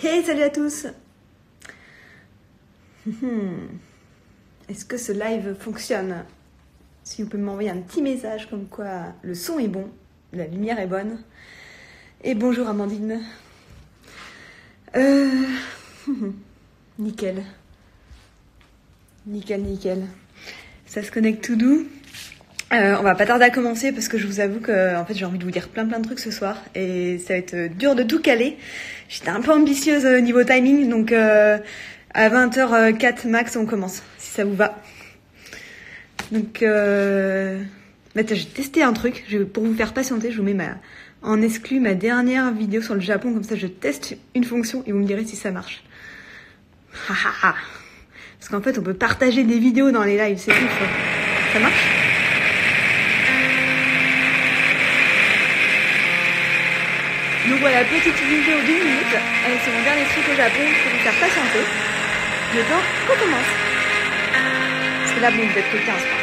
Hey, salut à tous. Est-ce que ce live fonctionne? Si vous pouvez m'envoyer un petit message comme quoi le son est bon, la lumière est bonne. Et bonjour Amandine. Nickel. Nickel. Ça se connecte tout doux. On va pas tarder à commencer parce que je vous avoue que en fait, j'ai envie de vous dire plein de trucs ce soir et ça va être dur de tout caler. J'étais un peu ambitieuse au niveau timing, donc à 20h04 max on commence, si ça vous va. Donc j'ai testé un truc, pour vous faire patienter, je vous mets en exclu ma dernière vidéo sur le Japon, comme ça je teste une fonction et vous me direz si ça marche. Parce qu'en fait on peut partager des vidéos dans les lives, c'est tout. Ça marche? Donc voilà, petite vidéo d'1 minute, c'est mon dernier truc au Japon pour vous faire patienter. Le temps qu'on commence. Parce que là, bon, vous êtes que 15 quoi.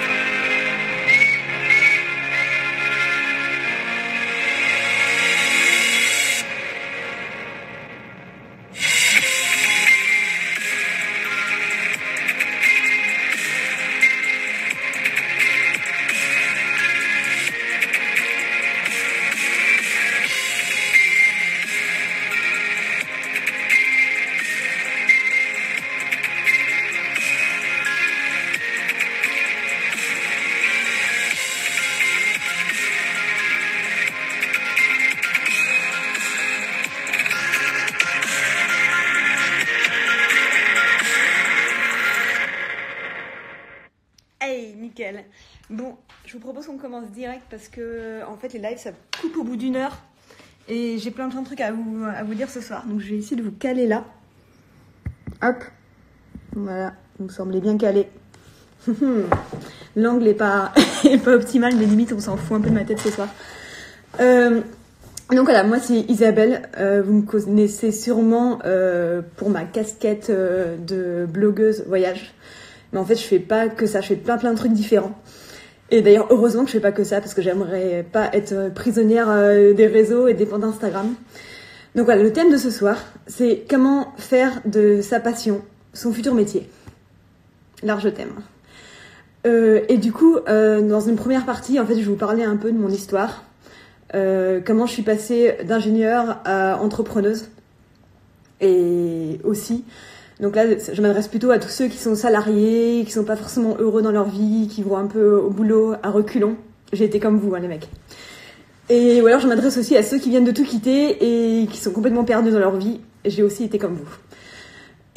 Hey, nickel. Bon, je vous propose qu'on commence direct parce que en fait les lives ça coupe au bout d'1 heure et j'ai plein de trucs à vous dire ce soir. Donc je vais essayer de vous caler là. Hop. Voilà, vous me semblez bien calé. L'angle est pas optimal, mais limite on s'en fout un peu de ma tête ce soir. Donc voilà, moi c'est Isabelle, vous me connaissez sûrement pour ma casquette de blogueuse voyage. Mais en fait, je fais pas que ça, je fais plein de trucs différents. Et d'ailleurs, heureusement que je fais pas que ça, parce que j'aimerais pas être prisonnière des réseaux et dépendante d'Instagram. Donc voilà, le thème de ce soir, c'est comment faire de sa passion son futur métier. Large thème. Et du coup, dans une première partie, en fait, je vais vous parler un peu de mon histoire. Comment je suis passée d'ingénieure à entrepreneuse. Et aussi... Donc là, je m'adresse plutôt à tous ceux qui sont salariés, qui sont pas forcément heureux dans leur vie, qui vont un peu au boulot à reculons. J'ai été comme vous, hein, les mecs. Et ou alors je m'adresse aussi à ceux qui viennent de tout quitter et qui sont complètement perdus dans leur vie. J'ai aussi été comme vous.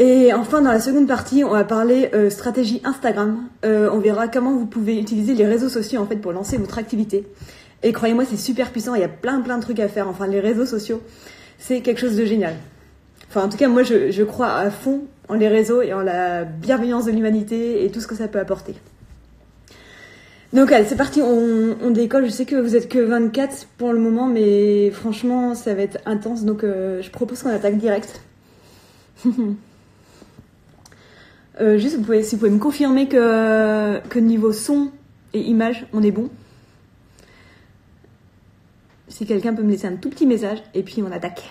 Et enfin, dans la seconde partie, on va parler stratégie Instagram. On verra comment vous pouvez utiliser les réseaux sociaux en fait pour lancer votre activité. Et croyez-moi, c'est super puissant. Il y a plein de trucs à faire. Enfin, les réseaux sociaux, c'est quelque chose de génial. Enfin, en tout cas, moi, je crois à fond en les réseaux et en la bienveillance de l'humanité et tout ce que ça peut apporter. Donc, allez, c'est parti, on décolle. Je sais que vous êtes que 24 pour le moment, mais franchement, ça va être intense. Donc, je propose qu'on attaque direct. Juste, si vous pouvez me confirmer que niveau son et image, on est bon. Si quelqu'un peut me laisser un tout petit message, et puis on attaque.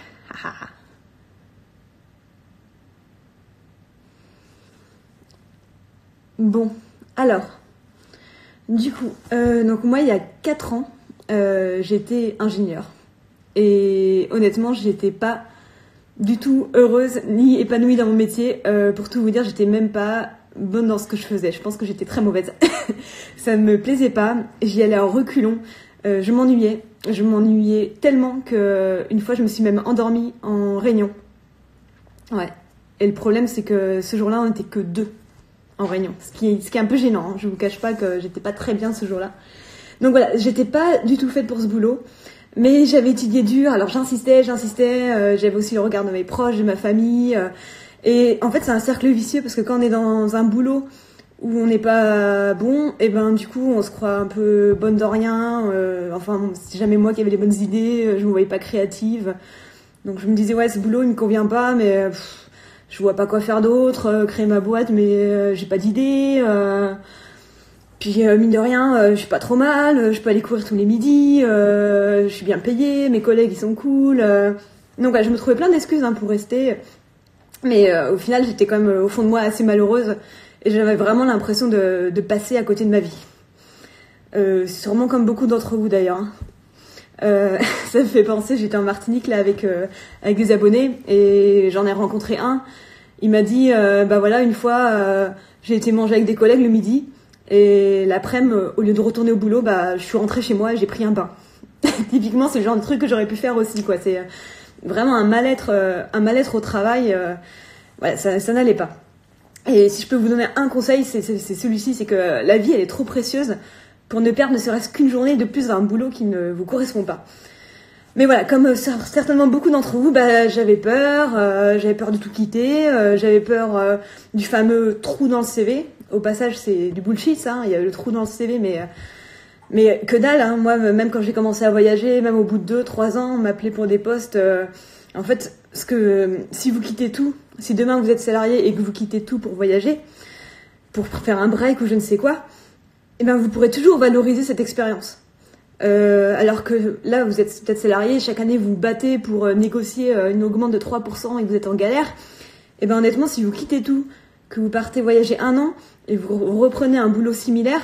Bon, alors, du coup, donc moi il y a 4 ans, j'étais ingénieure. Et honnêtement, j'étais pas du tout heureuse ni épanouie dans mon métier. Pour tout vous dire, j'étais même pas bonne dans ce que je faisais. Je pense que j'étais très mauvaise. Ça ne me plaisait pas, j'y allais en reculons. Je m'ennuyais tellement que une fois je me suis même endormie en réunion. Ouais. Et le problème c'est que ce jour-là on n'était que 2 en réunion, ce qui est un peu gênant, hein. Je vous cache pas que j'étais pas très bien ce jour-là. Donc voilà, j'étais pas du tout faite pour ce boulot, mais j'avais étudié dur, alors j'insistais, j'avais aussi le regard de mes proches, de ma famille, et en fait c'est un cercle vicieux parce que quand on est dans un boulot où on n'est pas bon, et ben du coup on se croit un peu bonne de rien, enfin c'est jamais moi qui avais les bonnes idées, je me voyais pas créative, donc je me disais ouais ce boulot il me convient pas, mais je vois pas quoi faire d'autre, créer ma boîte, mais j'ai pas d'idée. Puis mine de rien, je suis pas trop mal, je peux aller courir tous les midis, je suis bien payée, mes collègues ils sont cool. Donc ouais, je me trouvais plein d'excuses pour rester. Mais au final, j'étais quand même au fond de moi assez malheureuse et j'avais vraiment l'impression de passer à côté de ma vie. Sûrement comme beaucoup d'entre vous d'ailleurs. Ça me fait penser, j'étais en Martinique là avec des abonnés et j'en ai rencontré un. Il m'a dit, bah voilà, une fois, j'ai été manger avec des collègues le midi et l'après-midi, au lieu de retourner au boulot, bah je suis rentrée chez moi et j'ai pris un bain. Typiquement, c'est le genre de truc que j'aurais pu faire aussi, quoi. C'est vraiment un mal-être au travail. Voilà, ça n'allait pas. Et si je peux vous donner un conseil, c'est celui-ci, c'est que la vie, elle est trop précieuse pour ne perdre ne serait-ce qu'une journée de plus dans un boulot qui ne vous correspond pas. Mais voilà, comme certainement beaucoup d'entre vous, bah, j'avais peur de tout quitter, j'avais peur du fameux trou dans le CV. Au passage, c'est du bullshit, ça, hein, il y a le trou dans le CV, mais que dalle, hein. Moi, même quand j'ai commencé à voyager, même au bout de 2-3 ans, on m'appelait pour des postes. En fait, si vous quittez tout, si demain vous êtes salarié et que vous quittez tout pour voyager, pour faire un break ou je ne sais quoi, eh ben vous pourrez toujours valoriser cette expérience. Alors que là, vous êtes peut-être salarié, chaque année vous vous battez pour négocier une augmente de 3% et que vous êtes en galère. Et ben honnêtement, si vous quittez tout, que vous partez voyager 1 an et vous reprenez un boulot similaire,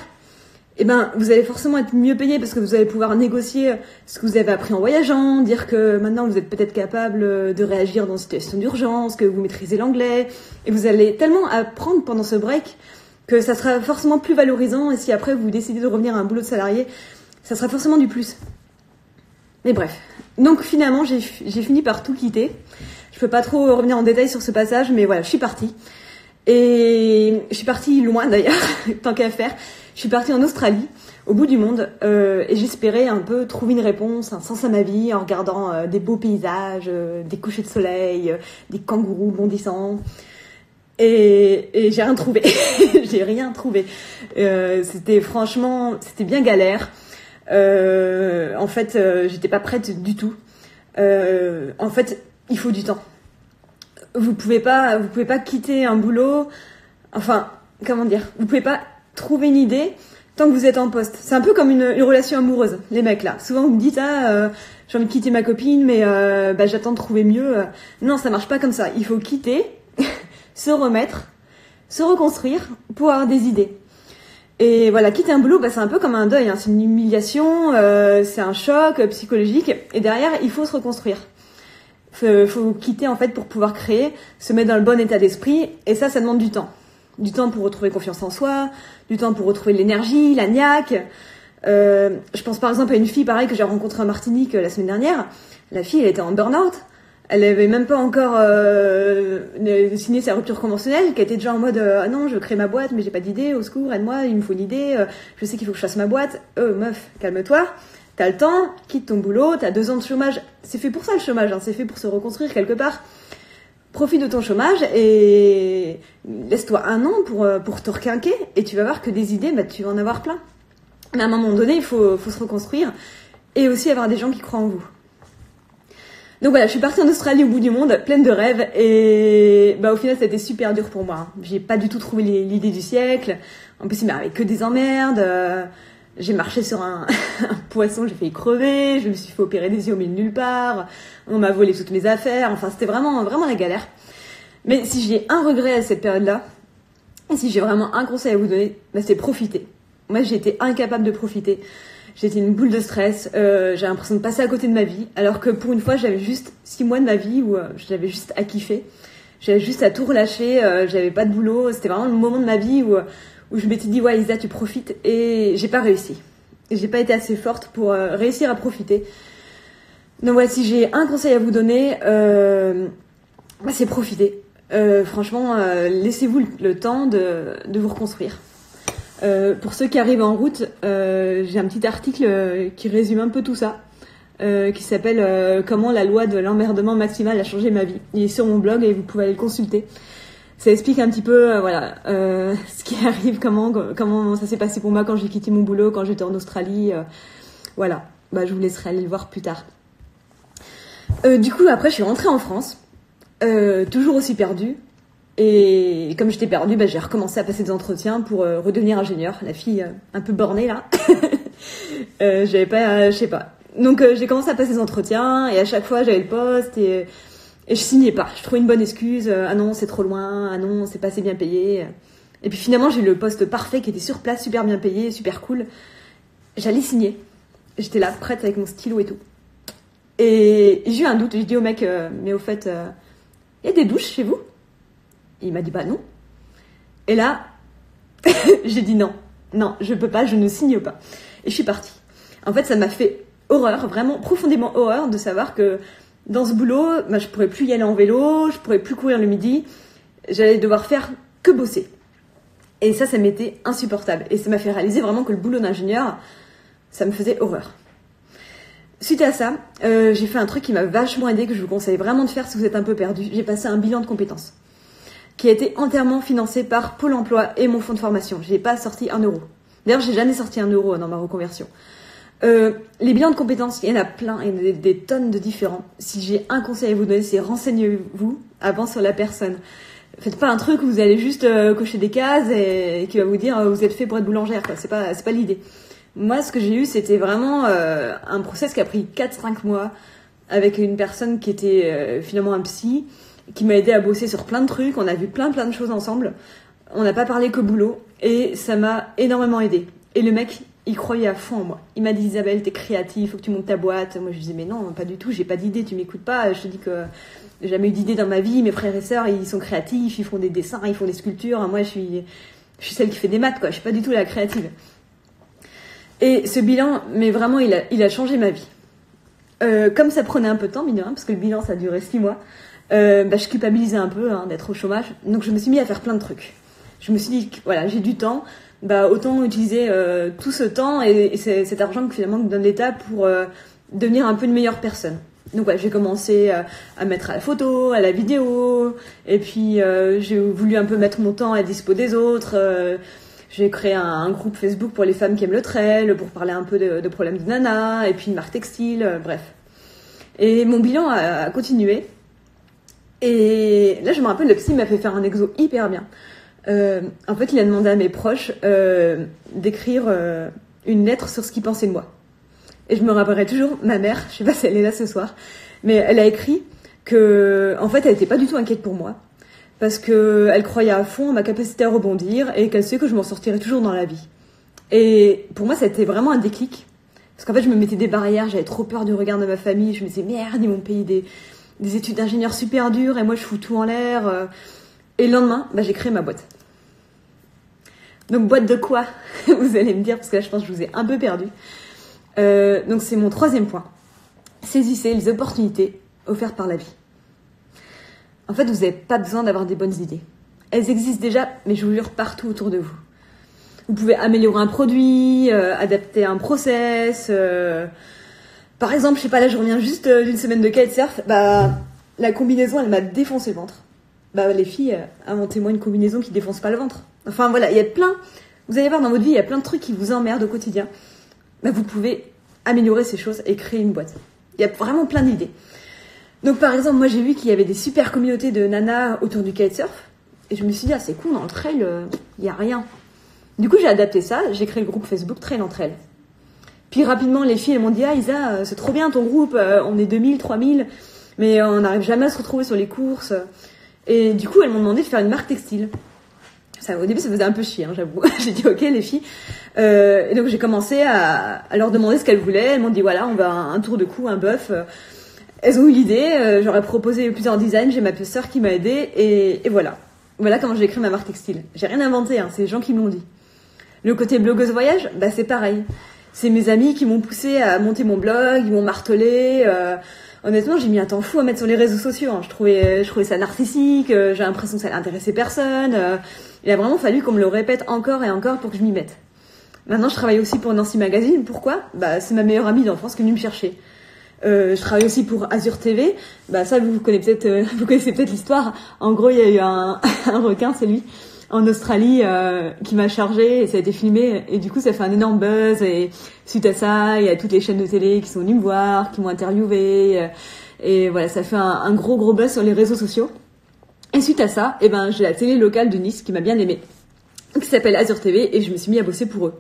eh ben vous allez forcément être mieux payé parce que vous allez pouvoir négocier ce que vous avez appris en voyageant, dire que maintenant vous êtes peut-être capable de réagir dans une situation d'urgence, que vous maîtrisez l'anglais, et vous allez tellement apprendre pendant ce break que ça sera forcément plus valorisant, et si après vous décidez de revenir à un boulot de salarié, ça sera forcément du plus. Mais bref. Donc finalement, j'ai fini par tout quitter. Je peux pas trop revenir en détail sur ce passage, mais voilà, je suis partie. Et je suis partie loin d'ailleurs, tant qu'à faire. Je suis partie en Australie, au bout du monde, et j'espérais un peu trouver une réponse, un sens à ma vie, en regardant des beaux paysages, des couchers de soleil, des kangourous bondissants. Et j'ai rien trouvé. J'ai rien trouvé. C'était bien galère. En fait, j'étais pas prête du tout. En fait, il faut du temps. Vous pouvez pas quitter un boulot. Enfin, comment dire? Vous pouvez pas trouver une idée tant que vous êtes en poste. C'est un peu comme une relation amoureuse, les mecs là. Souvent vous me dites j'ai envie de quitter ma copine, mais j'attends de trouver mieux. Non, ça marche pas comme ça. Il faut quitter, se remettre, se reconstruire pour avoir des idées. Et voilà, quitter un boulot, c'est un peu comme un deuil, hein. C'est une humiliation, c'est un choc psychologique. Et derrière, il faut se reconstruire. Faut quitter en fait pour pouvoir créer, se mettre dans le bon état d'esprit. Et ça demande du temps. Du temps pour retrouver confiance en soi, du temps pour retrouver l'énergie, la niaque. Je pense par exemple à une fille pareil que j'ai rencontrée en Martinique la semaine dernière. La fille, elle était en burn-out. Elle avait même pas encore signé sa rupture conventionnelle, qui était déjà en mode ah non, je veux créer ma boîte, mais j'ai pas d'idée, au secours, aide-moi, il me faut une idée, je sais qu'il faut que je fasse ma boîte. Meuf, calme-toi, t'as le temps, quitte ton boulot, t'as 2 ans de chômage, c'est fait pour ça le chômage, hein, c'est fait pour se reconstruire quelque part. Profite de ton chômage et laisse-toi 1 an pour te requinquer et tu vas voir que des idées, tu vas en avoir plein. Mais à un moment donné, il faut se reconstruire et aussi avoir des gens qui croient en vous. Donc voilà, je suis partie en Australie au bout du monde, pleine de rêves, et au final, ça a été super dur pour moi. J'ai pas du tout trouvé l'idée du siècle. En plus, il m'arrivait que des emmerdes. J'ai marché sur un poisson, j'ai failli crever. Je me suis fait opérer des yeux au milieu de nulle part. On m'a volé toutes mes affaires. Enfin, c'était vraiment, vraiment la galère. Mais si j'ai un regret à cette période-là, et si j'ai vraiment un conseil à vous donner, c'est profiter. Moi, j'ai été incapable de profiter. J'étais une boule de stress, j'ai l'impression de passer à côté de ma vie, alors que pour une fois, j'avais juste 6 mois de ma vie où j'avais juste à kiffer. J'avais juste à tout relâcher, j'avais pas de boulot, c'était vraiment le moment de ma vie où je m'étais dit, ouais, Isa, tu profites, et j'ai pas réussi. Et j'ai pas été assez forte pour réussir à profiter. Donc voilà, si j'ai un conseil à vous donner, c'est profiter. Franchement, laissez-vous le temps de vous reconstruire. Pour ceux qui arrivent en route, j'ai un petit article qui résume un peu tout ça, qui s'appelle Comment la loi de l'emmerdement maximal a changé ma vie. Il est sur mon blog et vous pouvez aller le consulter. Ça explique un petit peu ce qui arrive, comment ça s'est passé pour moi quand j'ai quitté mon boulot, quand j'étais en Australie. Voilà, je vous laisserai aller le voir plus tard. Du coup, après, je suis rentrée en France, toujours aussi perdue. Et comme j'étais perdue, j'ai recommencé à passer des entretiens pour redevenir ingénieure. La fille un peu bornée là. J'avais pas, je sais pas. Donc j'ai commencé à passer des entretiens et à chaque fois j'avais le poste et Et je signais pas. Je trouvais une bonne excuse. Ah non, c'est trop loin. Ah non, c'est pas assez bien payé. Et puis finalement, j'ai eu le poste parfait qui était sur place, super bien payé, super cool. J'allais signer. J'étais là, prête avec mon stylo et tout. Et j'ai eu un doute. J'ai dit au mec, mais au fait, y a des douches chez vous? Et il m'a dit, bah non. Et là, j'ai dit non. Non, je peux pas, je ne signe pas. Et je suis partie. En fait, ça m'a fait horreur, vraiment profondément horreur de savoir que dans ce boulot, bah, je pourrais plus y aller en vélo, je pourrais plus courir le midi. J'allais devoir faire que bosser. Et ça m'était insupportable. Et ça m'a fait réaliser vraiment que le boulot d'ingénieur, ça me faisait horreur. Suite à ça, j'ai fait un truc qui m'a vachement aidé, que je vous conseille vraiment de faire si vous êtes un peu perdu. J'ai passé un bilan de compétences qui a été entièrement financé par Pôle emploi et mon fonds de formation. Je n'ai pas sorti 1 euro. D'ailleurs, j'ai jamais sorti 1 euro dans ma reconversion. Les bilans de compétences, il y en a plein, il y en a des tonnes de différents. Si j'ai un conseil à vous donner, c'est renseignez-vous avant sur la personne. Faites pas un truc où vous allez juste cocher des cases et qui va vous dire vous êtes fait pour être boulangère, quoi. C'est pas l'idée. Moi, ce que j'ai eu, c'était vraiment un process qui a pris 4-5 mois avec une personne qui était finalement un psy, qui m'a aidé à bosser sur plein de trucs. On a vu plein de choses ensemble. On n'a pas parlé que boulot et ça m'a énormément aidé. Et le mec, il croyait à fond en moi. Il m'a dit, Isabelle, t'es créative, faut que tu montes ta boîte. Moi, je disais, mais non, pas du tout, j'ai pas d'idée, tu m'écoutes pas. Je te dis que j'ai jamais eu d'idée dans ma vie. Mes frères et sœurs, ils sont créatifs, ils font des dessins, ils font des sculptures. Moi, je suis celle qui fait des maths, quoi. Je suis pas du tout la créative. Et ce bilan, mais vraiment, il a changé ma vie. Comme ça prenait un peu de temps, mine de rien, parce que le bilan, ça a duré 6 mois, je culpabilisais un peu d'être au chômage. Donc, je me suis mis à faire plein de trucs. Je me suis dit, voilà, j'ai du temps, autant utiliser tout ce temps et cet argent que finalement me donne l'État pour devenir un peu une meilleure personne. Donc voilà, j'ai commencé à mettre à la photo, à la vidéo, et puis j'ai voulu un peu mettre mon temps à dispo des autres. J'ai créé un groupe Facebook pour les femmes qui aiment le trail, pour parler un peu de problèmes de nana, et puis une marque textile, bref. Et mon bilan a continué. Et là, je me rappelle, le psy m'a fait faire un exo hyper bien. En fait, il a demandé à mes proches d'écrire une lettre sur ce qu'ils pensaient de moi. Et je me rappellerai toujours, ma mère, je sais pas si elle est là ce soir, mais elle a écrit que, en fait, elle était pas du tout inquiète pour moi. Parce que elle croyait à fond en ma capacité à rebondir et qu'elle sait que je m'en sortirais toujours dans la vie. Et pour moi, ça a été vraiment un déclic. Parce qu'en fait, je me mettais des barrières, j'avais trop peur du regard de ma famille. Je me disais, merde, ils m'ont payé des études d'ingénieur super dures et moi, je fous tout en l'air. Et le lendemain, j'ai créé ma boîte. Donc, boîte de quoi? Vous allez me dire, parce que là, je pense que je vous ai un peu perdu. Donc, c'est mon 3e point. Saisissez les opportunités offertes par la vie. En fait, vous n'avez pas besoin d'avoir des bonnes idées. Elles existent déjà, mais je vous jure, partout autour de vous. Vous pouvez améliorer un produit, adapter un process. Par exemple, je sais pas, là, je reviens juste d'une semaine de kitesurf. La combinaison, elle m'a défoncé le ventre. Les filles, inventez-moi une combinaison qui défonce pas le ventre. Enfin, voilà, il y a plein... Vous allez voir, dans votre vie, il y a plein de trucs qui vous emmerdent au quotidien. Vous pouvez améliorer ces choses et créer une boîte. Il y a vraiment plein d'idées. Donc par exemple, moi j'ai vu qu'il y avait des super communautés de nanas autour du kitesurf et je me suis dit c'est cool, dans le trail, il n'y a rien. Du coup j'ai adapté ça, j'ai créé le groupe Facebook Trail en Trail. Puis rapidement les filles elles m'ont dit Isa, c'est trop bien ton groupe, on est 2000, 3000, mais on n'arrive jamais à se retrouver sur les courses. Et du coup elles m'ont demandé de faire une marque textile. Au début ça faisait un peu chier, j'avoue. J'ai dit ok les filles. Et donc j'ai commencé à leur demander ce qu'elles voulaient. Elles m'ont dit voilà on va un tour de cou, un bœuf. Elles ont eu l'idée, j'aurais proposé plusieurs designs, j'ai ma sœur qui m'a aidée et voilà. Voilà comment j'ai créé ma marque textile. J'ai rien inventé, c'est les gens qui me l'ont dit. Le côté blogueuse voyage, c'est pareil. C'est mes amis qui m'ont poussé à monter mon blog, ils m'ont martelé. Honnêtement, j'ai mis un temps fou à mettre sur les réseaux sociaux. Je trouvais ça narcissique, j'ai l'impression que ça n'intéressait personne. Il a vraiment fallu qu'on me le répète encore et encore pour que je m'y mette. Maintenant, je travaille aussi pour Nancy Magazine. Pourquoi ? C'est ma meilleure amie d'enfance qui est venue me chercher. Je travaille aussi pour Azure TV. Ça, vous connaissez peut-être l'histoire. En gros, il y a eu un requin, c'est lui, en Australie, qui m'a chargé et ça a été filmé. Et du coup, ça fait un énorme buzz. Et suite à ça, il y a toutes les chaînes de télé qui sont venues me voir, qui m'ont interviewé. Et voilà, ça fait un gros buzz sur les réseaux sociaux. Et suite à ça, j'ai la télé locale de Nice qui m'a bien aimée, qui s'appelle Azure TV, et je me suis mis à bosser pour eux.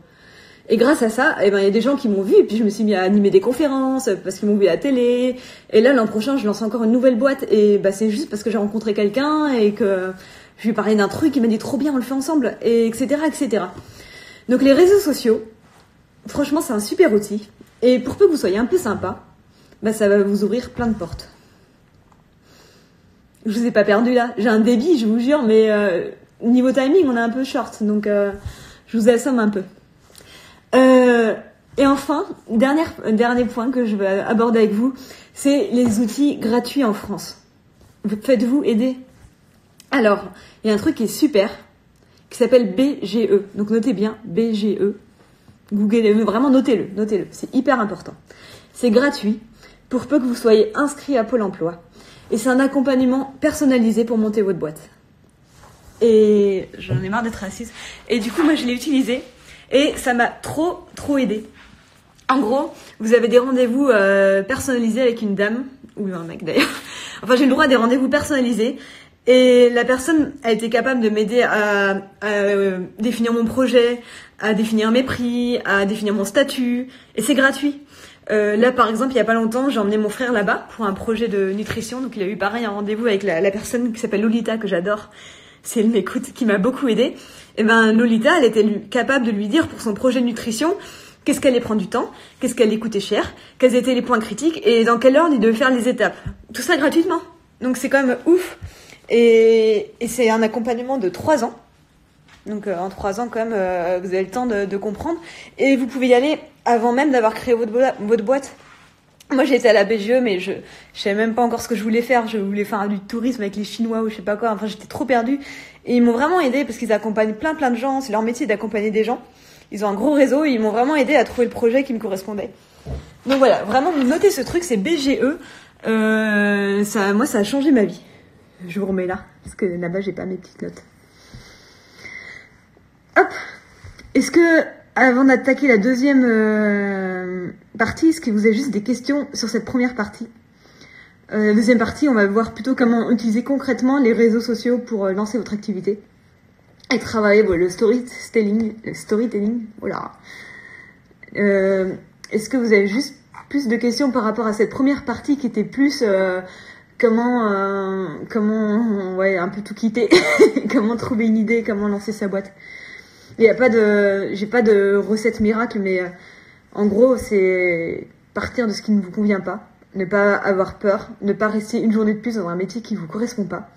Et grâce à ça, eh ben, il y a des gens qui m'ont vu, et puis je me suis mis à animer des conférences, parce qu'ils m'ont vu à la télé. Et là, l'an prochain, je lance encore une nouvelle boîte, et bah, c'est juste parce que j'ai rencontré quelqu'un, et que je lui ai parlé d'un truc, il m'a dit trop bien, on le fait ensemble, et etc., etc. Donc les réseaux sociaux, franchement, c'est un super outil. Et pour peu que vous soyez un peu sympa, bah, ça va vous ouvrir plein de portes. Je vous ai pas perdu là, j'ai un débit, je vous jure, mais niveau timing, on est un peu short, donc je vous assomme un peu. Et enfin, dernier point que je vais aborder avec vous, c'est les outils gratuits en France. Faites-vous aider? Alors, il y a un truc qui est super, qui s'appelle BGE. Donc notez bien, BGE. Googlez-le, vraiment notez-le, c'est hyper important. C'est gratuit, pour peu que vous soyez inscrit à Pôle emploi. Et c'est un accompagnement personnalisé pour monter votre boîte. Et j'en ai marre d'être assise. Et du coup, moi, je l'ai utilisé. Et ça m'a trop aidé. En gros, vous avez des rendez-vous personnalisés avec une dame, ou un mec d'ailleurs. Enfin, j'ai le droit à des rendez-vous personnalisés. Et la personne a été capable de m'aider à définir mon projet, à définir mes prix, à définir mon statut. Et c'est gratuit. Là, par exemple, il y a pas longtemps, j'ai emmené mon frère là-bas pour un projet de nutrition. Donc, il a eu pareil un rendez-vous avec la personne qui s'appelle Lolita, que j'adore. Si elle m'écoute, qui m'a beaucoup aidée. Et ben, Lolita, elle était capable de lui dire pour son projet de nutrition qu'est-ce qu'elle allait prendre du temps, qu'est-ce qu'elle allait coûter cher, quels étaient les points critiques et dans quel ordre il devait faire les étapes. Tout ça gratuitement. Donc, c'est quand même ouf. Et c'est un accompagnement de 3 ans. Donc en 3 ans quand même, vous avez le temps de comprendre. Et vous pouvez y aller avant même d'avoir créé votre boîte. Moi j'ai été à la BGE mais je savais même pas encore ce que je voulais faire. Je voulais faire du tourisme avec les Chinois ou je sais pas quoi. Enfin j'étais trop perdue. Et ils m'ont vraiment aidé parce qu'ils accompagnent plein de gens. C'est leur métier d'accompagner des gens. Ils ont un gros réseau et ils m'ont vraiment aidé à trouver le projet qui me correspondait. Donc voilà, vraiment notez ce truc, c'est BGE. Moi ça a changé ma vie. Je vous remets là, parce que là-bas, j'ai pas mes petites notes. Hop! Est-ce que, avant d'attaquer la deuxième partie, est-ce que vous avez juste des questions sur cette première partie? La deuxième partie, on va voir plutôt comment utiliser concrètement les réseaux sociaux pour lancer votre activité. Et travailler le storytelling, voilà. Est-ce que vous avez juste plus de questions par rapport à cette première partie qui était plus... comment un peu tout quitter, comment trouver une idée, comment lancer sa boîte. J'ai pas de recette miracle, mais en gros c'est partir de ce qui ne vous convient pas, ne pas avoir peur, ne pas rester une journée de plus dans un métier qui vous correspond pas.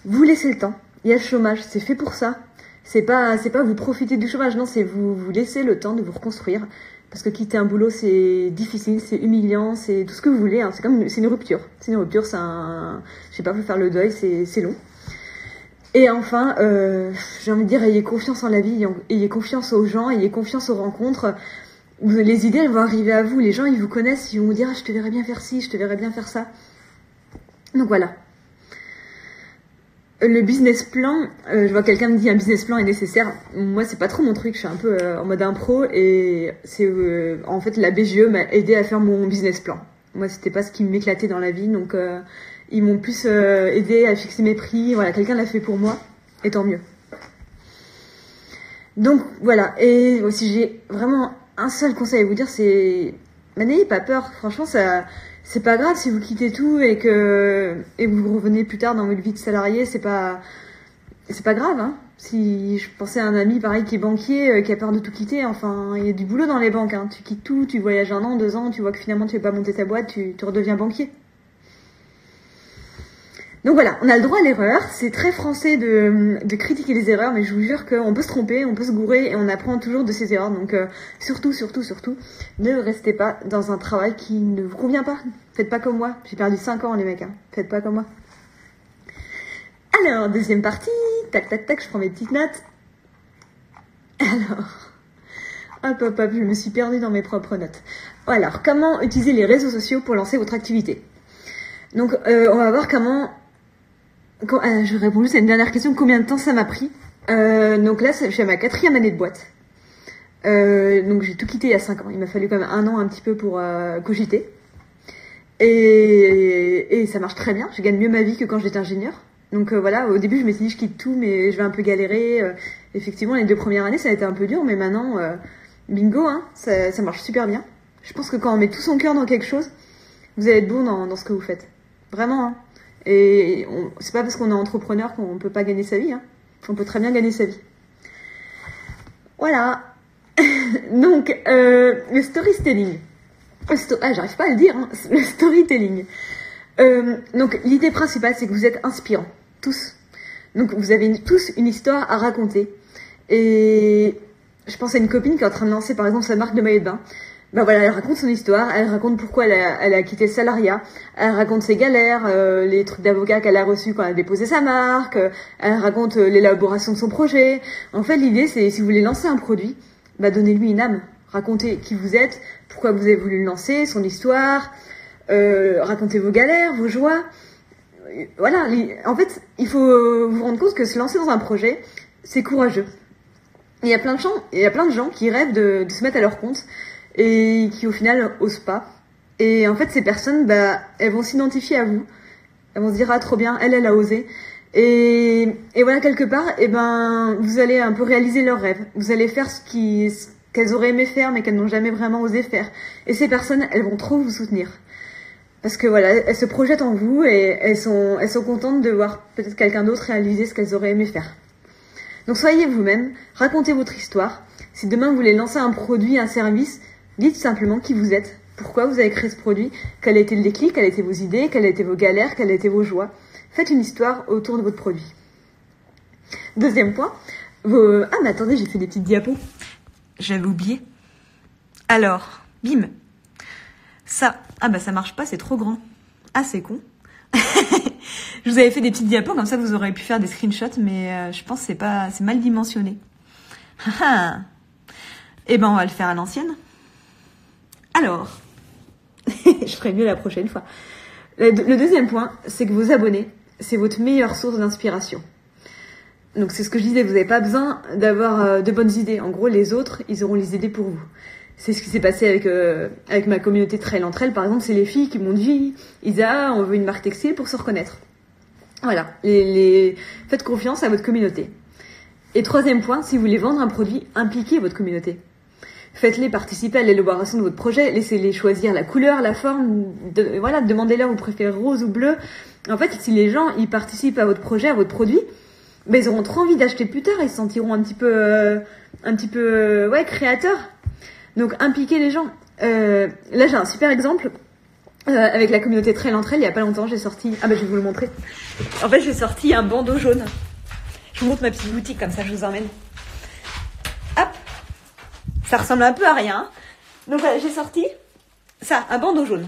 Vous laissez le temps. Il y a le chômage, c'est fait pour ça. C'est pas vous profiter du chômage, non, c'est vous laisser le temps de vous reconstruire. Parce que quitter un boulot, c'est difficile, c'est humiliant, c'est tout ce que vous voulez. Hein. C'est une rupture. C'est une rupture, je sais pas, faut faire le deuil, c'est long. Et enfin, j'ai envie de dire, ayez confiance en la vie, ayez confiance aux gens, ayez confiance aux rencontres. Les idées, elles vont arriver à vous. Les gens, ils vous connaissent, ils vont vous dire, ah, je te verrais bien faire ci, je te verrais bien faire ça. Donc voilà. Le business plan, je vois quelqu'un me dit un business plan est nécessaire. Moi, c'est pas trop mon truc. Je suis un peu en mode impro et c'est en fait la BGE m'a aidé à faire mon business plan. Moi, c'était pas ce qui m'éclatait dans la vie, donc ils m'ont plus aidé à fixer mes prix. Voilà, quelqu'un l'a fait pour moi, et tant mieux. Donc voilà. Et si j'ai vraiment un seul conseil à vous dire, c'est n'ayez pas peur. Franchement, c'est pas grave si vous quittez tout et vous revenez plus tard dans votre vie de salarié, c'est pas grave, hein. Si je pensais à un ami pareil qui est banquier, qui a peur de tout quitter, enfin, il y a du boulot dans les banques, hein. Tu quittes tout, tu voyages 1 an, 2 ans, tu vois que finalement tu vas pas monter ta boîte, tu redeviens banquier. Donc voilà, on a le droit à l'erreur, c'est très français de critiquer les erreurs, mais je vous jure qu'on peut se tromper, on peut se gourer et on apprend toujours de ses erreurs. Donc surtout, ne restez pas dans un travail qui ne vous convient pas. Faites pas comme moi, j'ai perdu 5 ans les mecs, hein. Faites pas comme moi. Alors, deuxième partie, tac, je prends mes petites notes. Alors, hop, je me suis perdue dans mes propres notes. Alors, comment utiliser les réseaux sociaux pour lancer votre activité? Donc, on va voir comment... je réponds juste à une dernière question, combien de temps ça m'a pris? Donc là, je suis à ma 4e année de boîte. Donc j'ai tout quitté il y a 5 ans. Il m'a fallu quand même 1 an un petit peu pour cogiter. Et ça marche très bien. Je gagne mieux ma vie que quand j'étais ingénieur. Donc voilà, au début je me suis dit je quitte tout, mais je vais un peu galérer. Effectivement, les 2 premières années ça a été un peu dur, mais maintenant Bingo, hein, ça marche super bien. Je pense que quand on met tout son cœur dans quelque chose, vous allez être bon dans ce que vous faites. Vraiment, hein. Et c'est pas parce qu'on est entrepreneur qu'on peut pas gagner sa vie, hein. On peut très bien gagner sa vie. Voilà. Donc, le storytelling. J'arrive pas à le dire, hein. Le storytelling. Donc, l'idée principale, c'est que vous êtes inspirants. Tous. Donc, vous avez tous une histoire à raconter. Et je pense à une copine qui est en train de lancer, par exemple, sa marque de maillot de bain. Ben voilà, elle raconte son histoire, elle raconte pourquoi elle a quitté le salariat, elle raconte ses galères, les trucs d'avocat qu'elle a reçus quand elle a déposé sa marque, elle raconte l'élaboration de son projet. En fait, l'idée, c'est si vous voulez lancer un produit, bah donnez-lui une âme. Racontez qui vous êtes, pourquoi vous avez voulu le lancer, son histoire, racontez vos galères, vos joies. Voilà, en fait, il faut vous rendre compte que se lancer dans un projet, c'est courageux. Il y a plein de gens qui rêvent de se mettre à leur compte et qui au final osent pas. Et en fait, ces personnes, bah, elles vont s'identifier à vous. Elles vont se dire, ah, trop bien, elle a osé. Et voilà, quelque part, vous allez un peu réaliser leurs rêves. Vous allez faire ce qu'elles auraient aimé faire, mais qu'elles n'ont jamais vraiment osé faire. Et ces personnes, elles vont trop vous soutenir. Parce que voilà, elles se projettent en vous et elles sont contentes de voir peut-être quelqu'un d'autre réaliser ce qu'elles auraient aimé faire. Donc soyez vous-même, racontez votre histoire. Si demain vous voulez lancer un produit, un service, dites simplement qui vous êtes, pourquoi vous avez créé ce produit, quel a été le déclic, quelles étaient vos idées, quelles étaient vos galères, quelles étaient vos joies. Faites une histoire autour de votre produit. Deuxième point, Ah mais attendez, j'ai fait des petites diapos. J'avais oublié. Alors, bim. Ça marche pas, c'est trop grand. Ah, c'est con. Je vous avais fait des petites diapos, comme ça vous aurez pu faire des screenshots, mais je pense que c'est mal dimensionné. Eh ben, on va le faire à l'ancienne. Alors, je ferai mieux la prochaine fois. Le deuxième point, c'est que vos abonnés, c'est votre meilleure source d'inspiration. Donc c'est ce que je disais, vous n'avez pas besoin d'avoir de bonnes idées. En gros, les autres, ils auront les idées pour vous. C'est ce qui s'est passé avec ma communauté Trail entre elles. Par exemple, c'est les filles qui m'ont dit, Isa, on veut une marque textile pour se reconnaître. Voilà, faites confiance à votre communauté. Et troisième point, si vous voulez vendre un produit, impliquez votre communauté. Faites-les participer à l'élaboration de votre projet, laissez-les choisir la couleur, la forme, demandez-leur vous préférez rose ou bleu. En fait, si les gens ils participent à votre projet, à votre produit, ils auront trop envie d'acheter plus tard, ils se sentiront un petit peu créateurs. Donc impliquez les gens. Là j'ai un super exemple avec la communauté Trail entre elles. Il y a pas longtemps, j'ai sorti. Je vais vous le montrer. En fait, j'ai sorti un bandeau jaune. Je vous montre ma petite boutique comme ça, je vous emmène. Hop. Ça ressemble un peu à rien. Donc voilà, j'ai sorti ça, un bandeau jaune.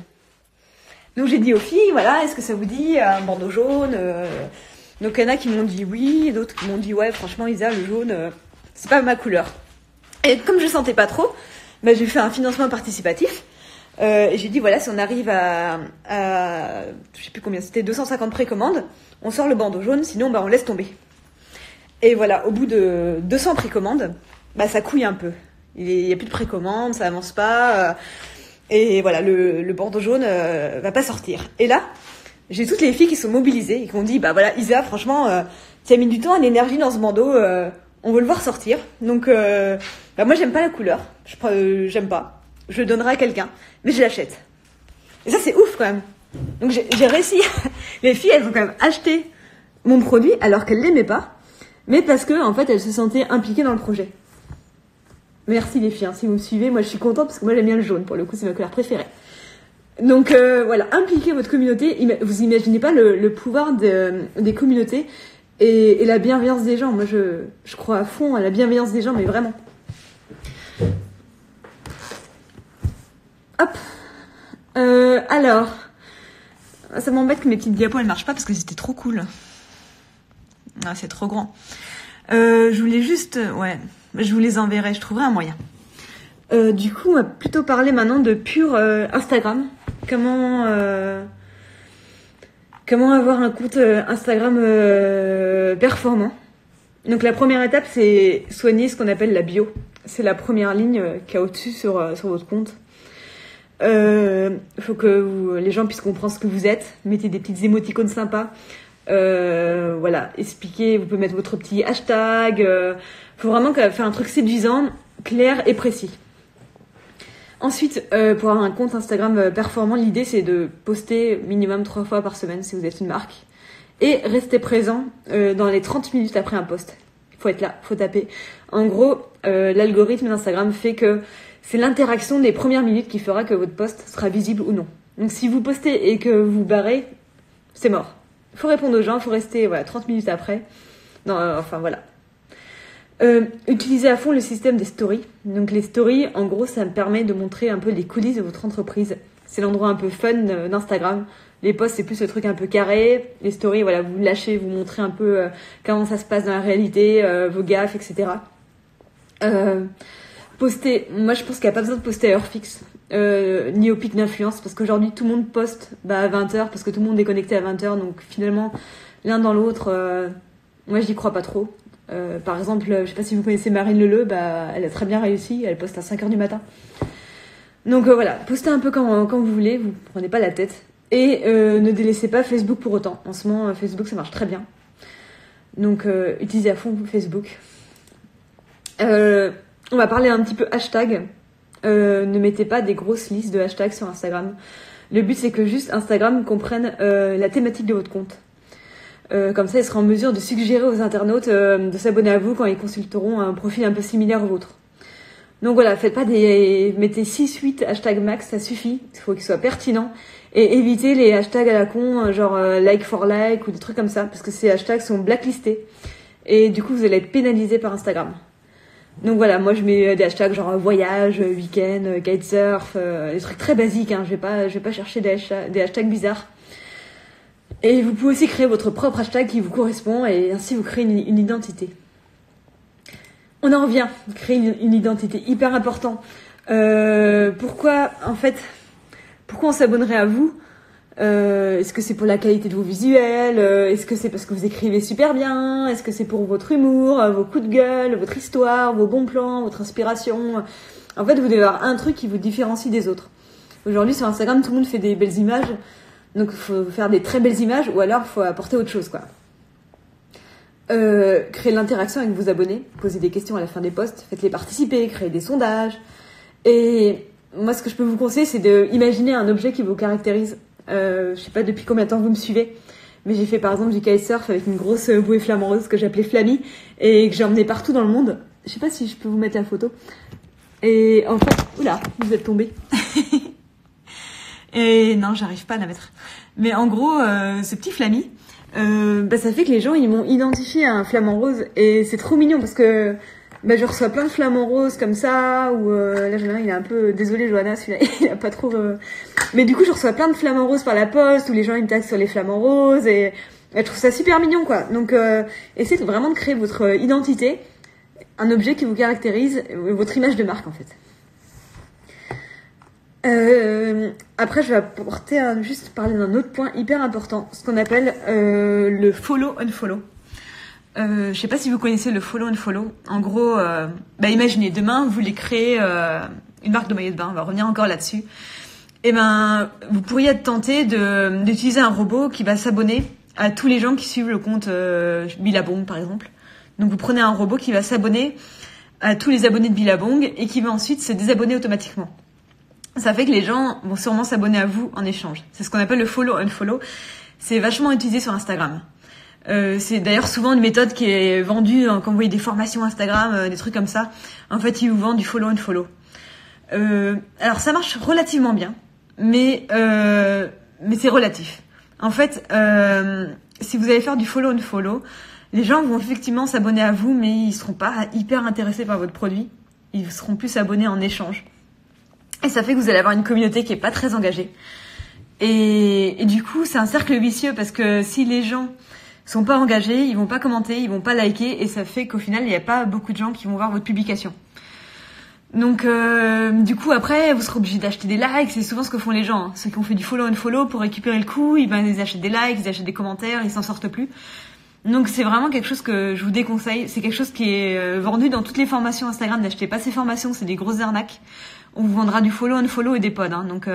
Donc j'ai dit aux filles, voilà, est-ce que ça vous dit un bandeau jaune Donc il y en a qui m'ont dit oui, et d'autres qui m'ont dit ouais, franchement Isa, le jaune, c'est pas ma couleur. Et comme je sentais pas trop, j'ai fait un financement participatif. Et j'ai dit voilà, si on arrive à je sais plus combien, c'était 250 précommandes, on sort le bandeau jaune, sinon on laisse tomber. Et voilà, au bout de 200 précommandes, ça couille un peu. Il y a plus de précommande, ça avance pas. Et voilà, le bandeau jaune va pas sortir. Et là, j'ai toutes les filles qui sont mobilisées et qui ont dit voilà, Isa, franchement, tu as mis du temps et l'énergie dans ce bandeau, on veut le voir sortir. Donc moi j'aime pas la couleur, j'aime pas. Je le donnerai à quelqu'un, mais je l'achète. Et ça c'est ouf quand même. Donc j'ai réussi. Les filles, elles ont quand même acheté mon produit alors qu'elles l'aimaient pas, mais parce que en fait elles se sentaient impliquées dans le projet. Merci les filles, si vous me suivez, moi je suis contente parce que moi j'aime bien le jaune, pour le coup c'est ma couleur préférée. Donc voilà, impliquez votre communauté, vous imaginez pas le pouvoir des communautés et la bienveillance des gens. Moi je crois à fond à la bienveillance des gens, mais vraiment. Hop. Alors, ça m'embête que mes petites diapos elles marchent pas parce que c'était trop cool. Ah, c'est trop grand. Je voulais juste, je vous les enverrai, je trouverai un moyen. Du coup, on va plutôt parler maintenant de pur Instagram. Comment avoir un compte Instagram performant. Donc la première étape, c'est soigner ce qu'on appelle la bio. C'est la première ligne qu'il y a au-dessus sur votre compte. Faut que les gens puissent comprendre ce que vous êtes. Mettez des petites émoticônes sympas. Expliquez, vous pouvez mettre votre petit hashtag. Faut vraiment faire un truc séduisant, clair et précis. Ensuite, pour avoir un compte Instagram performant, l'idée c'est de poster minimum 3 fois par semaine si vous êtes une marque. Et rester présent dans les 30 minutes après un post. Faut être là, faut taper. En gros, l'algorithme d'Instagram fait que c'est l'interaction des premières minutes qui fera que votre post sera visible ou non. Donc si vous postez et que vous barrez, c'est mort. Il faut répondre aux gens, il faut rester 30 minutes après. Non, enfin voilà. Utilisez à fond le système des stories. Donc les stories, en gros, ça me permet de montrer un peu les coulisses de votre entreprise. C'est l'endroit un peu fun d'Instagram. Les posts, c'est plus le truc un peu carré. Les stories, voilà, vous lâchez, vous montrez un peu comment ça se passe dans la réalité, vos gaffes, etc. Poster, moi je pense qu'il n'y a pas besoin de poster à heure fixe, ni au pic d'influence, parce qu'aujourd'hui tout le monde poste à 20h, parce que tout le monde est connecté à 20h, donc finalement, l'un dans l'autre, moi je n'y crois pas trop. Par exemple, je sais pas si vous connaissez Marine Leleu, elle a très bien réussi, elle poste à 5h du matin. Donc voilà, postez un peu quand vous voulez, vous prenez pas la tête. Et ne délaissez pas Facebook pour autant. En ce moment, Facebook, ça marche très bien. Donc, utilisez à fond Facebook. On va parler un petit peu hashtag. Ne mettez pas des grosses listes de hashtags sur Instagram. Le but, c'est que juste Instagram comprenne la thématique de votre compte. Comme ça, il sera en mesure de suggérer aux internautes de s'abonner à vous quand ils consulteront un profil un peu similaire au vôtre. Donc voilà, faites pas mettez 6-8 hashtags max, ça suffit. Il faut qu'ils soient pertinents. Et évitez les hashtags à la con, genre like for like ou des trucs comme ça, parce que ces hashtags sont blacklistés. Et du coup, vous allez être pénalisé par Instagram. Donc voilà, moi je mets des hashtags genre voyage, week-end, kitesurf, des trucs très basiques, hein. Je vais pas chercher des hashtags bizarres. Et vous pouvez aussi créer votre propre hashtag qui vous correspond et ainsi vous créez une identité. On en revient, créer une identité, hyper important. Pourquoi on s'abonnerait à vous? Est-ce que c'est pour la qualité de vos visuels? Est-ce que c'est parce que vous écrivez super bien? Est-ce que c'est pour votre humour, vos coups de gueule, votre histoire, vos bons plans, votre inspiration? En fait, vous devez avoir un truc qui vous différencie des autres. Aujourd'hui, sur Instagram, tout le monde fait des belles images. Donc, il faut faire des très belles images ou alors il faut apporter autre chose, quoi. Créer de l'interaction avec vos abonnés, poser des questions à la fin des posts, faites-les participer, créer des sondages. Et moi, ce que je peux vous conseiller, c'est d'imaginer un objet qui vous caractérise. Je sais pas depuis combien de temps vous me suivez, mais j'ai fait par exemple du kitesurf avec une grosse bouée flamant rose que j'appelais Flammy et que j'ai emmenée partout dans le monde. Je sais pas si je peux vous mettre la photo. Et en fait, oula, vous êtes tombé. Et non, j'arrive pas à la mettre. Mais en gros, ce petit Flammy, ça fait que les gens ils m'ont identifié à un flamant rose et c'est trop mignon parce que je reçois plein de flamants roses comme ça ou là j'en ai un, il est un peu désolé Johanna, celui-là il a pas trop mais du coup je reçois plein de flamants roses par la poste où les gens ils me taguent sur les flamants roses et je trouve ça super mignon quoi. Donc essayez vraiment de créer votre identité, un objet qui vous caractérise, votre image de marque en fait. Après, je vais juste parler d'un autre point hyper important, ce qu'on appelle le follow-unfollow. Je sais pas si vous connaissez le follow-unfollow. En gros, imaginez, demain, vous voulez créer une marque de maillot de bain, on va revenir encore là-dessus. Et vous pourriez être tenté d'utiliser un robot qui va s'abonner à tous les gens qui suivent le compte Billabong, par exemple. Donc, vous prenez un robot qui va s'abonner à tous les abonnés de Billabong et qui va ensuite se désabonner automatiquement. Ça fait que les gens vont sûrement s'abonner à vous en échange. C'est ce qu'on appelle le follow-unfollow. C'est vachement utilisé sur Instagram. C'est d'ailleurs souvent une méthode qui est vendue quand vous voyez des formations Instagram, des trucs comme ça. En fait, ils vous vendent du follow-unfollow. Alors, ça marche relativement bien, mais c'est relatif. En fait, si vous allez faire du follow-unfollow, les gens vont effectivement s'abonner à vous, mais ils seront pas hyper intéressés par votre produit. Ils seront plus abonnés en échange. Et ça fait que vous allez avoir une communauté qui est pas très engagée. Et du coup, c'est un cercle vicieux parce que si les gens sont pas engagés, ils vont pas commenter, ils vont pas liker et ça fait qu'au final, il n'y a pas beaucoup de gens qui vont voir votre publication. Donc, du coup, après, vous serez obligé d'acheter des likes. C'est souvent ce que font les gens. Hein. Ceux qui ont fait du follow-unfollow pour récupérer le coup, ils achètent des likes, ils achètent des commentaires, ils s'en sortent plus. Donc, c'est vraiment quelque chose que je vous déconseille. C'est quelque chose qui est vendu dans toutes les formations Instagram. N'achetez pas ces formations, c'est des grosses arnaques. On vous vendra du follow-unfollow et des pods. Hein. Donc,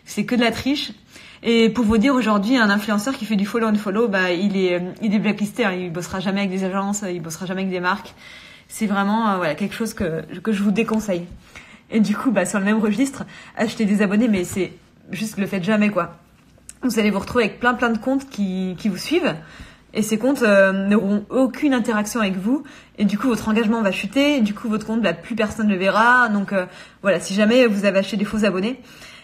c'est que de la triche. Et pour vous dire, aujourd'hui, un influenceur qui fait du follow-unfollow, il est blacklisté. Hein. Il bossera jamais avec des agences, il bossera jamais avec des marques. C'est vraiment quelque chose que je vous déconseille. Et du coup, sur le même registre, acheter des abonnés, mais c'est juste le faites jamais, quoi. Vous allez vous retrouver avec plein de comptes qui vous suivent. Et ces comptes n'auront aucune interaction avec vous. Et du coup, votre engagement va chuter. Et du coup, votre compte, plus personne ne le verra. Donc voilà, si jamais vous avez acheté des faux abonnés,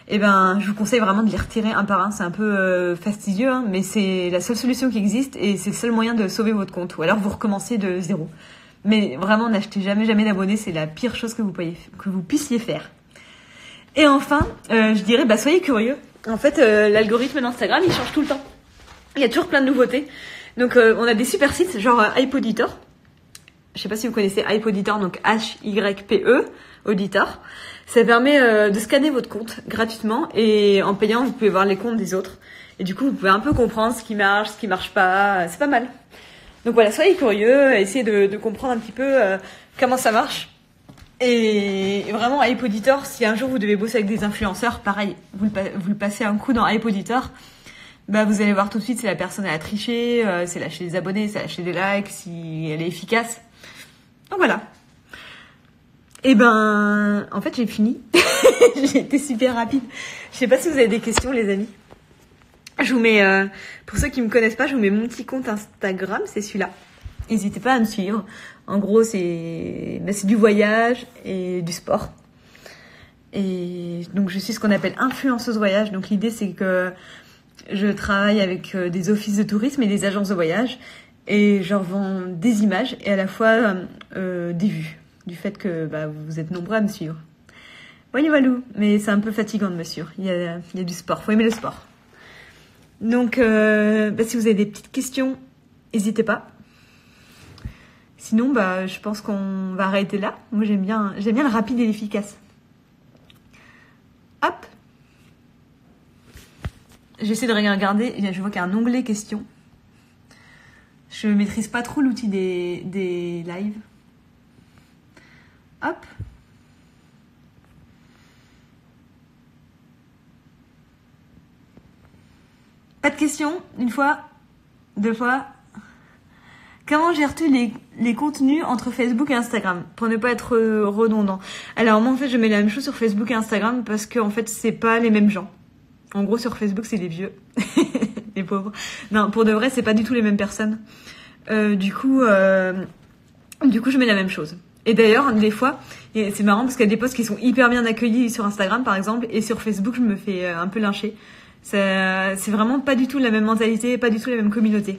je vous conseille vraiment de les retirer un par un. C'est un peu fastidieux, hein, mais c'est la seule solution qui existe. Et c'est le seul moyen de sauver votre compte. Ou alors, vous recommencez de zéro. Mais vraiment, n'achetez jamais d'abonnés. C'est la pire chose que vous puissiez faire. Et enfin, je dirais, soyez curieux. En fait, l'algorithme d'Instagram, il change tout le temps. Il y a toujours plein de nouveautés. Donc, on a des super sites, genre HypeAuditor. Je sais pas si vous connaissez HypeAuditor, donc H-Y-P-E, Auditor. Ça permet de scanner votre compte gratuitement et en payant, vous pouvez voir les comptes des autres. Et du coup, vous pouvez un peu comprendre ce qui marche pas. C'est pas mal. Donc voilà, soyez curieux, essayez de comprendre un petit peu comment ça marche. Et vraiment, HypeAuditor, si un jour vous devez bosser avec des influenceurs, pareil, vous le passez un coup dans HypeAuditor. Vous allez voir tout de suite si la personne a triché, si elle a acheté des abonnés, si elle a acheté des likes, si elle est efficace. Donc voilà. En fait, j'ai fini. J'ai été super rapide. Je sais pas si vous avez des questions, les amis. Je vous mets, pour ceux qui me connaissent pas, je vous mets mon petit compte Instagram, c'est celui-là. N'hésitez pas à me suivre. En gros, c'est du voyage et du sport. Et donc, je suis ce qu'on appelle influenceuse voyage. Donc, l'idée, c'est que je travaille avec des offices de tourisme et des agences de voyage et je leur vends des images et à la fois des vues du fait que vous êtes nombreux à me suivre. Voilà, mais c'est un peu fatigant de me suivre. Il y a du sport, faut aimer le sport. Donc, si vous avez des petites questions, n'hésitez pas. Sinon, je pense qu'on va arrêter là. Moi, j'aime bien le rapide et l'efficace. Hop. J'essaie de regarder, je vois qu'il y a un onglet questions. Je maîtrise pas trop l'outil des lives. Hop. Pas de questions, une fois, deux fois. Comment gères-tu les contenus entre Facebook et Instagram pour ne pas être redondant? Alors moi en fait je mets la même chose sur Facebook et Instagram parce que en fait c'est pas les mêmes gens. En gros, sur Facebook, c'est les vieux. Les pauvres. Non, pour de vrai, c'est pas du tout les mêmes personnes. Du coup, je mets la même chose. Et d'ailleurs, des fois, c'est marrant parce qu'il y a des posts qui sont hyper bien accueillis sur Instagram, par exemple, et sur Facebook, je me fais un peu lyncher. C'est vraiment pas du tout la même mentalité, pas du tout la même communauté.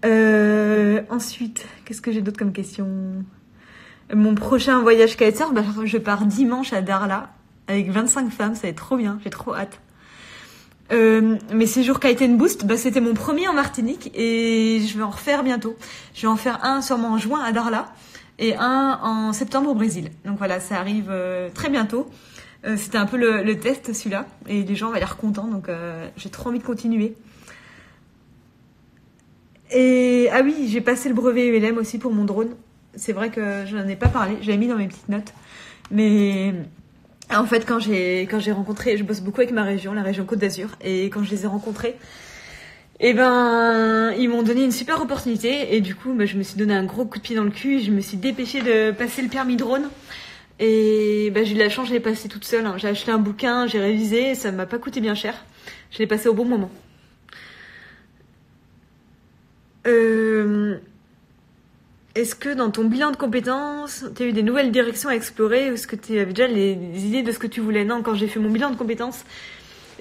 Ensuite, qu'est-ce que j'ai d'autre comme question? Mon prochain voyage kitesurf, je pars dimanche à Darla. Avec 25 femmes, ça va être trop bien, j'ai trop hâte. Mes séjours Kite and Boost, c'était mon premier en Martinique et je vais en refaire bientôt. Je vais en faire un sûrement en juin à Darla et un en septembre au Brésil. Donc voilà, ça arrive très bientôt. C'était un peu le test celui-là et les gens ont l'air contents, donc j'ai trop envie de continuer. Et ah oui, j'ai passé le brevet ULM aussi pour mon drone. C'est vrai que je n'en ai pas parlé, j'avais mis dans mes petites notes. Mais en fait, quand j'ai rencontré, je bosse beaucoup avec ma région, la région Côte d'Azur, et quand je les ai rencontrés, ils m'ont donné une super opportunité, et du coup, je me suis donné un gros coup de pied dans le cul, et je me suis dépêchée de passer le permis drone, et j'ai eu la chance, je l'ai passé toute seule, hein. J'ai acheté un bouquin, j'ai révisé, et ça m'a pas coûté bien cher. Je l'ai passé au bon moment. Est-ce que dans ton bilan de compétences, tu as eu des nouvelles directions à explorer ou est-ce que tu avais déjà les idées de ce que tu voulais? Non, quand j'ai fait mon bilan de compétences,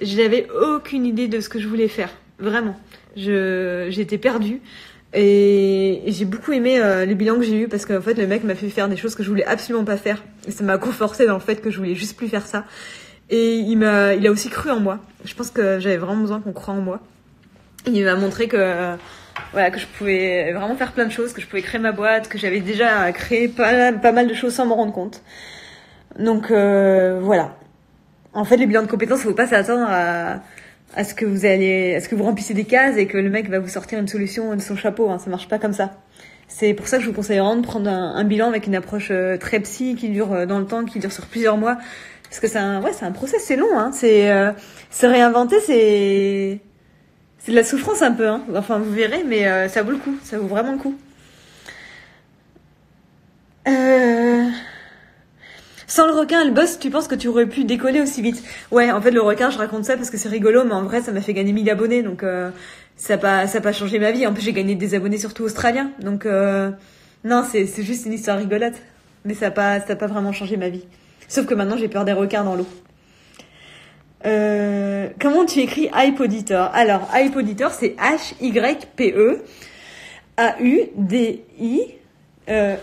je n'avais aucune idée de ce que je voulais faire. Vraiment. J'étais perdue. Et j'ai beaucoup aimé le bilan que j'ai eu parce qu'en fait, le mec m'a fait faire des choses que je voulais absolument pas faire. Et ça m'a conforté dans le fait que je voulais juste plus faire ça. Et il a aussi cru en moi. Je pense que j'avais vraiment besoin qu'on croie en moi. Il m'a montré que je pouvais vraiment faire plein de choses, que je pouvais créer ma boîte, que j'avais déjà créé pas mal de choses sans m'en rendre compte. Donc voilà. En fait, les bilans de compétences, faut pas s'attendre à ce que vous remplissez des cases et que le mec va vous sortir une solution de son chapeau. Hein. Ça marche pas comme ça. C'est pour ça que je vous conseille vraiment de prendre un bilan avec une approche très psy qui dure dans le temps, qui dure sur plusieurs mois. Parce que c'est un process, c'est long. Hein. Se réinventer, c'est de la souffrance un peu, hein. Enfin vous verrez, mais ça vaut le coup, ça vaut vraiment le coup. Sans le requin et le boss, tu penses que tu aurais pu décoller aussi vite? Ouais, en fait, le requin, je raconte ça parce que c'est rigolo, mais en vrai, ça m'a fait gagner 1000 abonnés, donc ça a pas changé ma vie. En plus, j'ai gagné des abonnés surtout australiens, donc non, c'est juste une histoire rigolote. Mais ça a pas vraiment changé ma vie. Sauf que maintenant, j'ai peur des requins dans l'eau. Comment tu écris Hype Auditor? Alors, Hype Auditor, c'est Hype Audi Tor. Je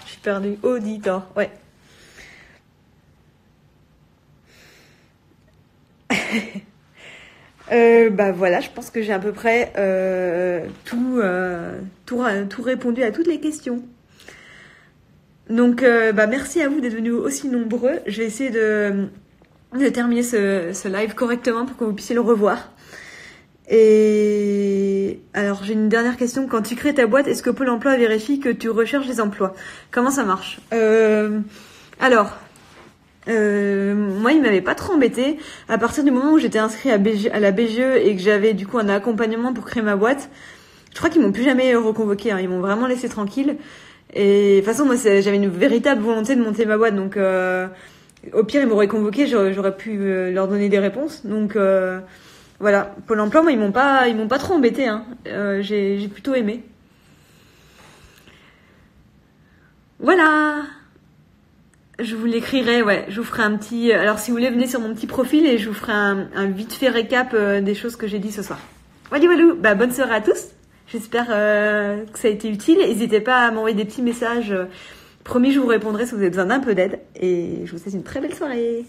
suis perdue. Auditor, ouais. Bah voilà, je pense que j'ai à peu près tout répondu à toutes les questions. Donc, bah merci à vous d'être venus aussi nombreux. Je vais essayer de terminer ce live correctement pour que vous puissiez le revoir. Et alors, j'ai une dernière question. Quand tu crées ta boîte, est-ce que Pôle emploi vérifie que tu recherches des emplois? Comment ça marche? Alors, moi, il m'avait pas trop embêté. À partir du moment où j'étais inscrite à la BGE et que j'avais du coup un accompagnement pour créer ma boîte, je crois qu'ils m'ont plus jamais reconvoqué. Hein. Ils m'ont vraiment laissé tranquille. Et de toute façon, moi, j'avais une véritable volonté de monter ma boîte. Donc, au pire, ils m'auraient convoqué, j'aurais pu leur donner des réponses. Donc, voilà. Pôle emploi, moi, ils m'ont pas trop embêté. Hein. J'ai plutôt aimé. Voilà. Je vous l'écrirai, ouais. Je vous ferai un petit... Alors, si vous voulez, venez sur mon petit profil et je vous ferai un vite fait récap des choses que j'ai dit ce soir. Voilà, voilà. Bah, bonne soirée à tous. J'espère que ça a été utile. N'hésitez pas à m'envoyer des petits messages. Promis, je vous répondrai si vous avez besoin d'un peu d'aide. Et je vous souhaite une très belle soirée.